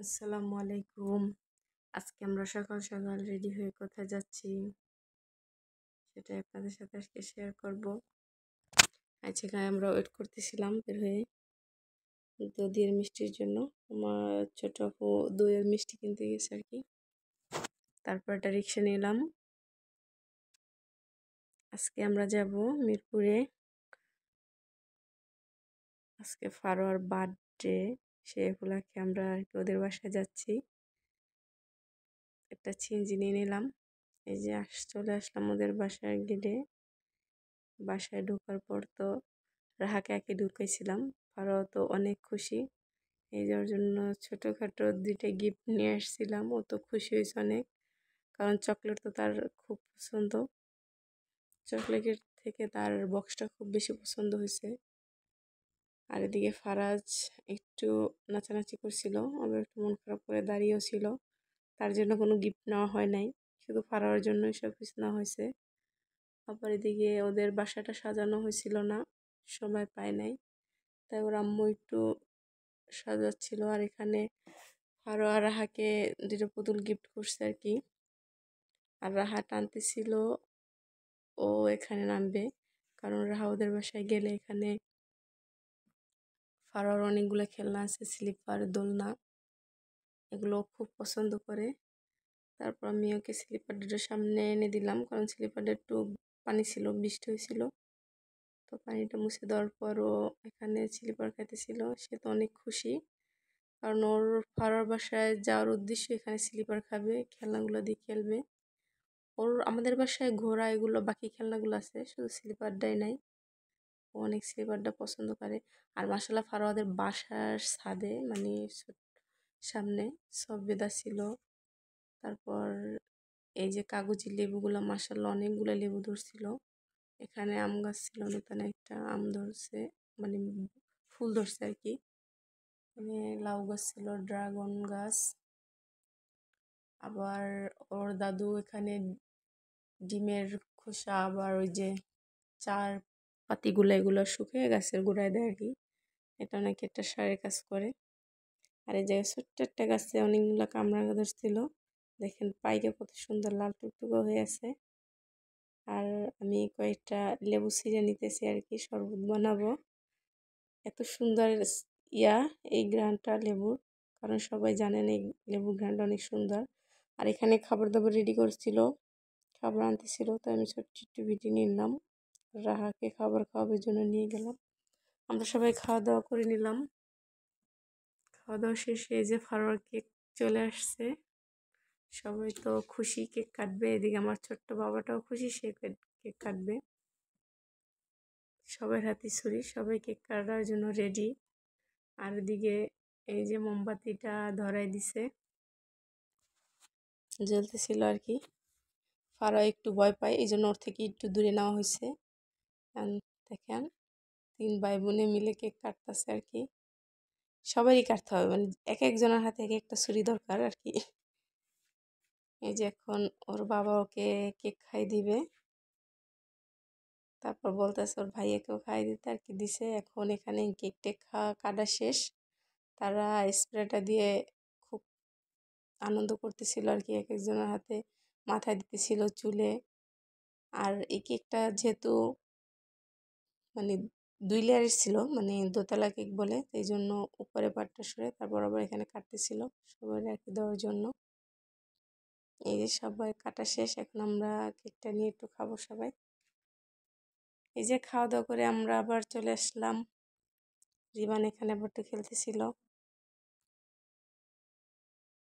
আসসালামু আলাইকুম। আজকে আমরা সকাল সকাল রেডি হয়ে কোথায় যাচ্ছি সেটাই আপনাদের সাথে আজকে শেয়ার করব। আজকে আমরা ওয়েট করতেছিলাম বের হয়ে দইয়ের মিষ্টির জন্য। আমার ছোট আপু দইয়ের মিষ্টি কিনতে গেছে আর কি। তারপর একটা রিক্সা নিলাম। আজকে আমরা যাব মিরপুরে। আজকে ফারোয়ার বার্থডে, সে উপলক্ষে আমরা ওদের বাসায় যাচ্ছি। একটা চিনজি নিয়ে নিলাম। এই যে চলে আসলাম ওদের বাসায় গেলে। বাসায় ঢোকার পর তো রাহাকে একে ঢুকাইছিলাম। ফারোয়া তো অনেক খুশি। এই যাওয়ার জন্য ছোটোখাটো দুইটা গিফট নিয়ে আসছিলাম। ও তো খুশি হয়েছে অনেক, কারণ চকলেট তো তার খুব পছন্দ। চকলেটের থেকে তার বক্সটা খুব বেশি পছন্দ হয়েছে। আর এদিকে ফারাজ একটু নাচানাচি করছিল, আবার একটু মন খারাপ করে দাঁড়িয়েও ছিল। তার জন্য কোনো গিফট নেওয়া হয় নাই, শুধু ফারাওয়ার জন্য সব কিছু নেওয়া হয়েছে। আবার এদিকে ওদের বাসাটা সাজানো হয়েছিল না, সময় পায় নাই, তাই ওর আম্মু একটু সাজাচ্ছিল। আর এখানে আরও রাহাকে দুটো পুতুল গিফট করছে আর কি। আর রাহা টানতেছিল ও এখানে নামবে, কারণ রাহা ওদের বাসায় গেলে এখানে ফারোয়ার অনেকগুলো খেলনা আছে, স্লিপার, দোলনা, এগুলো খুব পছন্দ করে। তারপর আমি ওকে স্লিপার দুটো সামনে এনে দিলাম, কারণ স্লিপারটা একটু পানি ছিল, বৃষ্টি হয়েছিল। তো পানিটা মুছে দেওয়ার পর ও এখানে স্লিপার খাইতেছিল। সে তো অনেক খুশি, কারণ ওর ফারার বাসায় যাওয়ার উদ্দেশ্য এখানে স্লিপার খাবে, খেলনাগুলো দিয়ে খেলবে। ওর আমাদের বাসায় ঘোড়া এগুলো বাকি খেলনাগুলো আছে, শুধু স্লিপারটাই নাই। ও অনেক স্লিপারটা পছন্দ করে। আর মাসাল্লাহ ফারোয়াদের বাসার ছাদে মানে সামনে সব বেদা ছিল। তারপর এই যে কাগজি লেবুগুলো মাসাল্লাহ অনেকগুলো লেবু ধরছিল। এখানে আম গাছ ছিল, নতুন একটা আম ধরছে, মানে ফুল ধরছে আর কি। এখানে লাউ গাছ ছিল, ড্রাগন গাছ। আবার ওর দাদু এখানে ডিমের খোসা, আবার ওই যে চার পাতিগুলো এগুলো শুকিয়ে গাছের গোড়ায় দেয় আর কি। এটা নাকি একটা সারের কাজ করে। আর এই জায়গায় ছোট্ট একটা গাছে অনেকগুলো কামরাঙা ধরছিল, দেখেন পাইকে কত সুন্দর লাল টুকটুকো হয়ে আছে। আর আমি কয়েকটা লেবু ছিঁড়ে নিতেছি আর কি, শরবত বানাবো। এত সুন্দর এই গ্রানটা লেবুর, কারণ সবাই জানেন এই লেবুর গ্রানটা অনেক সুন্দর। আর এখানে খাবার দাবার রেডি করছিল, খাবার আনতেছিল, তো আমি ছোট্ট একটু ভিডিও নিলাম। রাহাকে খাবার খাওয়াবার জন্য নিয়ে গেলাম। আমরা সবাই খাওয়া দাওয়া করে নিলাম। খাওয়া দাওয়া শেষে এই যে ফারোয়ার কেক চলে আসছে। সবাই তো খুশি, কেক কাটবে। এদিকে আমার ছোট্ট বাবাটাও খুশি, সে কেক কাটবে। সবাই হাতে ছুরি, সবাই কেক কাটার জন্য রেডি। আর এদিকে এই যে মোমবাতিটা ধরাই দিছে, জ্বলতেছিল আর কি। ফারোয়া একটু ভয় পায়, এই জন্য ওর থেকে একটু দূরে নেওয়া হয়েছে। দেখেন 3 ভাই বোনে মিলে কেক কাটতেছে আর কি। সবারই কাটতে হবে, মানে এক একজনের হাতে এক একটা ছুরি দরকার আর কি। এই যে এখন ওর বাবা ওকে কেক খাই দিবে, তারপর বলতেছে ওর ভাইয়াকেও খাই দিতে আর কি, দিছে। এখন এখানে কেক টেক কাটা শেষ, তারা স্প্রেটা দিয়ে খুব আনন্দ করতেছিল আর কি, এক একজনের হাতে মাথায় দিতেছিল, চুলে। আর এই কেকটা যেহেতু মানে 2 লেয়ারের ছিল, মানে দোতলা কেক বলে, এই জন্য উপরে পাটটা সরে তারপর আবার এখানে কাটতেছিল সবাই রেখে দেওয়ার জন্য। এই যে সবাই কাটা শেষ, এখন আমরা কেকটা নিয়ে একটু খাবো সবাই। এই যে খাওয়া দাওয়া করে আমরা আবার চলে আসলাম। রিবান এখানে আবার একটু খেলতেছিল।